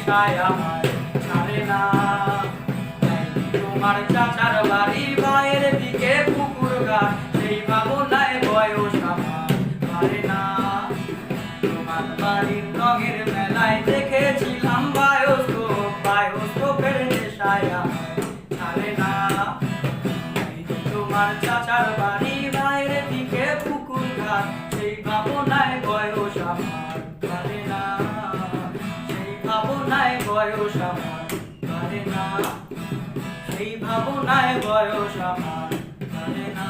নেশায় আমায় ছাড়ে না। তোমার চাচার বাড়ি ভাইয়ের দিকে পুকুর ঘাট, সেই ভাবনায় বয়স আমার পারে না। তোমার বাড়ির রঙের মেলায় দেখেছিলাম বায়োস্কোপ, বায়োস্কোপের নেশায় আমায় ছাড়ে না। তোমার চাচার বাড়ি ভাইয়ের দিকে পুকুর ঘাট, সেই ভাবনায় বয়স আমার পারে না। সেই ভাবনায় বয়স আমার পারে না। সেই ভাবনায় বয়স আমার পারে না।